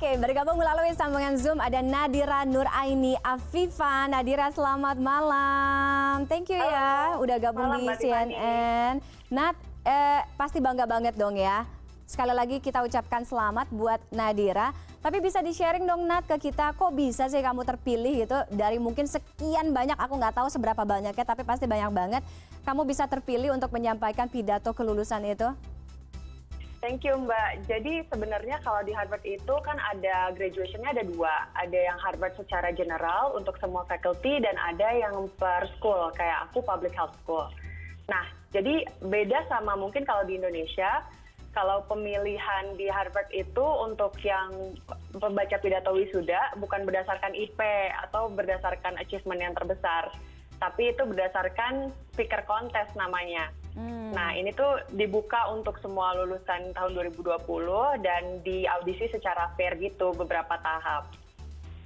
Oke, bergabung melalui sambungan Zoom ada Nadira Nuraini Afifa. Nadira, selamat malam. Thank you ya, udah gabung di CNN. Nat, pasti bangga banget dong ya. Sekali lagi kita ucapkan selamat buat Nadira. Tapi bisa di-sharing dong Nat ke kita, kok bisa sih kamu terpilih gitu dari mungkin sekian banyak, aku nggak tahu seberapa banyaknya, tapi pasti banyak banget. Kamu bisa terpilih untuk menyampaikan pidato kelulusan itu? Thank you Mbak. Jadi sebenarnya kalau di Harvard itu kan ada graduation-nya ada dua. Ada yang Harvard secara general untuk semua faculty dan ada yang per school, kayak aku public health school. Nah, jadi beda sama mungkin kalau di Indonesia, kalau pemilihan di Harvard itu untuk yang pembaca pidato wisuda bukan berdasarkan IP atau berdasarkan achievement yang terbesar, tapi itu berdasarkan speaker contest namanya. Nah, ini tuh dibuka untuk semua lulusan tahun 2020 dan diaudisi secara fair gitu beberapa tahap.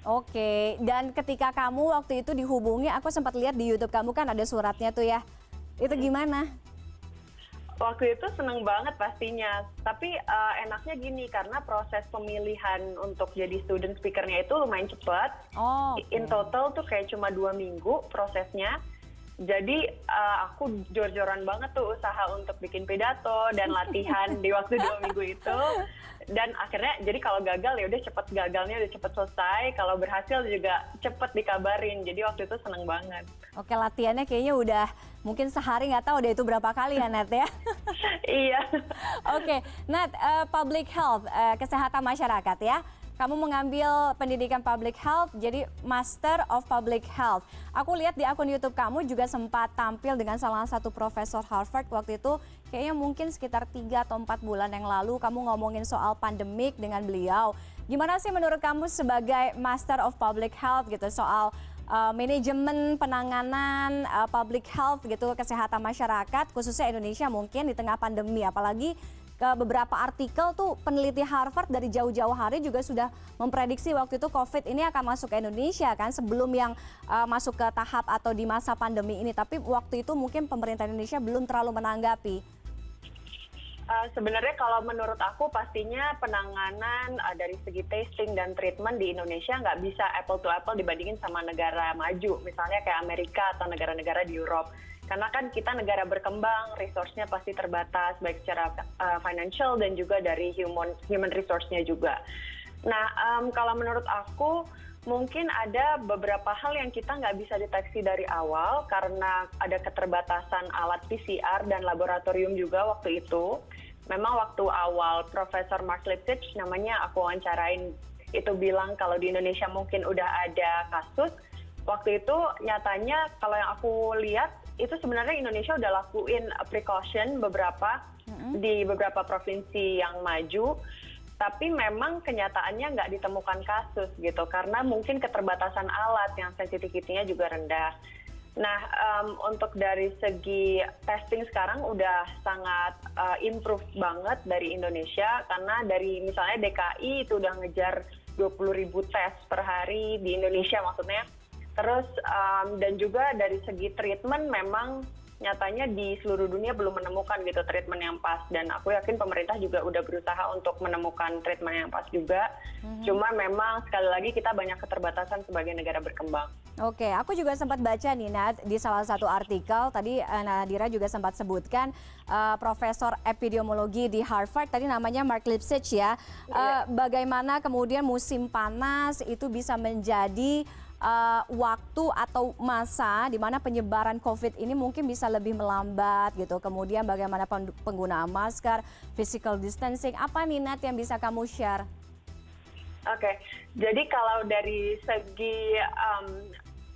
Oke, dan ketika kamu waktu itu dihubungi, aku sempat lihat di YouTube kamu kan ada suratnya tuh ya. Itu gimana? Waktu itu seneng banget pastinya, tapi enaknya gini karena proses pemilihan untuk jadi student speaker-nya itu lumayan cepat. In total tuh kayak cuma 2 minggu prosesnya. Jadi aku jor-joran banget tuh usaha untuk bikin pidato dan latihan di waktu 2 minggu itu. Dan akhirnya jadi kalau gagal ya udah cepet gagalnya, udah cepet selesai. Kalau berhasil juga cepet dikabarin. Jadi waktu itu seneng banget. Oke, latihannya kayaknya udah mungkin sehari nggak tahu deh itu berapa kali ya Nat ya. Iya. Oke, Nat, public health, kesehatan masyarakat ya. Kamu mengambil pendidikan public health, jadi Master of Public Health. Aku lihat di akun YouTube kamu juga sempat tampil dengan salah satu profesor Harvard waktu itu, kayaknya mungkin sekitar 3 atau 4 bulan yang lalu kamu ngomongin soal pandemik dengan beliau. Gimana sih menurut kamu sebagai Master of Public Health gitu soal manajemen penanganan public health gitu, kesehatan masyarakat khususnya Indonesia mungkin di tengah pandemi, apalagi ke beberapa artikel tuh peneliti Harvard dari jauh-jauh hari juga sudah memprediksi waktu itu COVID ini akan masuk ke Indonesia kan sebelum yang masuk ke tahap atau di masa pandemi ini. Tapi waktu itu mungkin pemerintah Indonesia belum terlalu menanggapi. Sebenarnya kalau menurut aku pastinya penanganan dari segi testing dan treatment di Indonesia nggak bisa apple to apple dibandingin sama negara maju. Misalnya kayak Amerika atau negara-negara di Europe. Karena kan kita negara berkembang, resource-nya pasti terbatas, baik secara financial dan juga dari human resource-nya juga. Nah, kalau menurut aku, mungkin ada beberapa hal yang kita nggak bisa deteksi dari awal karena ada keterbatasan alat PCR dan laboratorium juga waktu itu. Memang waktu awal Profesor Mark Lipsitch, namanya aku wawancarain, itu bilang kalau di Indonesia mungkin udah ada kasus. Waktu itu nyatanya kalau yang aku lihat, itu sebenarnya Indonesia udah lakuin precaution di beberapa provinsi yang maju, tapi memang kenyataannya nggak ditemukan kasus gitu, karena mungkin keterbatasan alat yang sensitivity-nya juga rendah. Nah, untuk dari segi testing sekarang udah sangat improve banget dari Indonesia, karena dari misalnya DKI itu udah ngejar 20.000 tes per hari di Indonesia maksudnya. Terus dan juga dari segi treatment memang nyatanya di seluruh dunia belum menemukan gitu treatment yang pas, dan aku yakin pemerintah juga udah berusaha untuk menemukan treatment yang pas juga. Cuma memang sekali lagi kita banyak keterbatasan sebagai negara berkembang. Oke, aku juga sempat baca nih Nat di salah satu artikel tadi Nadira juga sempat sebutkan profesor epidemiologi di Harvard tadi namanya Mark Lipsitch ya. Bagaimana kemudian musim panas itu bisa menjadi waktu atau masa di mana penyebaran COVID ini mungkin bisa lebih melambat gitu. Kemudian bagaimana penggunaan masker, physical distancing. Apa nih Nat yang bisa kamu share? Oke, jadi kalau dari segi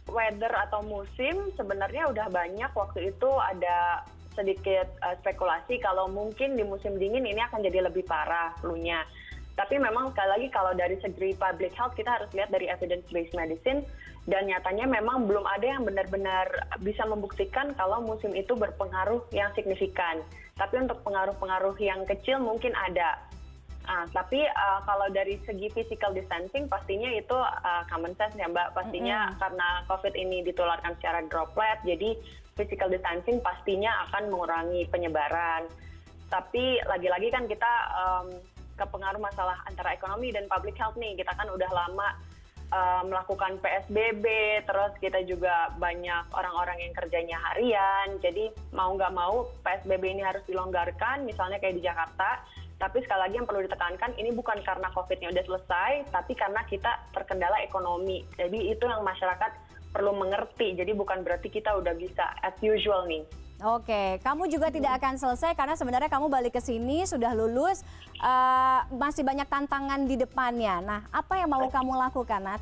weather atau musim sebenarnya udah banyak waktu itu ada sedikit spekulasi kalau mungkin di musim dingin ini akan jadi lebih parah flu-nya. Tapi memang sekali lagi kalau dari segi public health kita harus lihat dari evidence based medicine, dan nyatanya memang belum ada yang benar-benar bisa membuktikan kalau musim itu berpengaruh yang signifikan. Tapi untuk pengaruh-pengaruh yang kecil mungkin ada. Tapi kalau dari segi physical distancing pastinya itu common sense ya Mbak. Pastinya karena COVID ini ditularkan secara droplet, jadi physical distancing pastinya akan mengurangi penyebaran. Tapi lagi-lagi kan kita kepengaruh masalah antara ekonomi dan public health nih. Kita kan udah lama melakukan PSBB, terus kita juga banyak orang-orang yang kerjanya harian, jadi mau nggak mau PSBB ini harus dilonggarkan, misalnya kayak di Jakarta. Tapi sekali lagi yang perlu ditekankan, ini bukan karena COVID-nya udah selesai, tapi karena kita terkendala ekonomi. Jadi itu yang masyarakat perlu mengerti, jadi bukan berarti kita udah bisa as usual nih. Oke, kamu juga tidak akan selesai karena sebenarnya kamu balik ke sini, sudah lulus, masih banyak tantangan di depannya. Nah, apa yang mau kamu lakukan, Nat?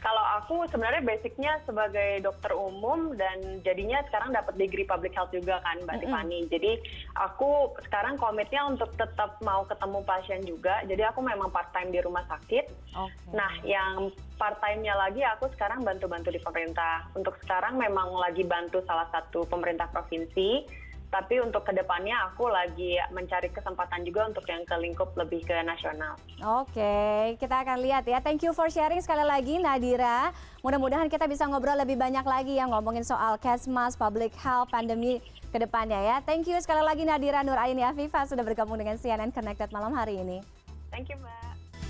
Kalau aku sebenarnya basicnya sebagai dokter umum dan jadinya sekarang dapat degree public health juga kan Mbak Tiffany. Jadi aku sekarang komitnya untuk tetap mau ketemu pasien juga. Jadi aku memang part time di rumah sakit. Okay. Nah yang part time-nya lagi aku sekarang bantu-bantu di pemerintah. Untuk sekarang memang lagi bantu salah satu pemerintah provinsi. Tapi untuk kedepannya aku lagi mencari kesempatan juga untuk yang ke lingkup lebih ke nasional. Oke, kita akan lihat ya. Thank you for sharing sekali lagi Nadira. Mudah-mudahan kita bisa ngobrol lebih banyak lagi yang ngomongin soal Kesmas, public health, pandemi ke depannya ya. Thank you sekali lagi Nadira Nuraini Afifah sudah bergabung dengan CNN Connected malam hari ini. Thank you Mbak.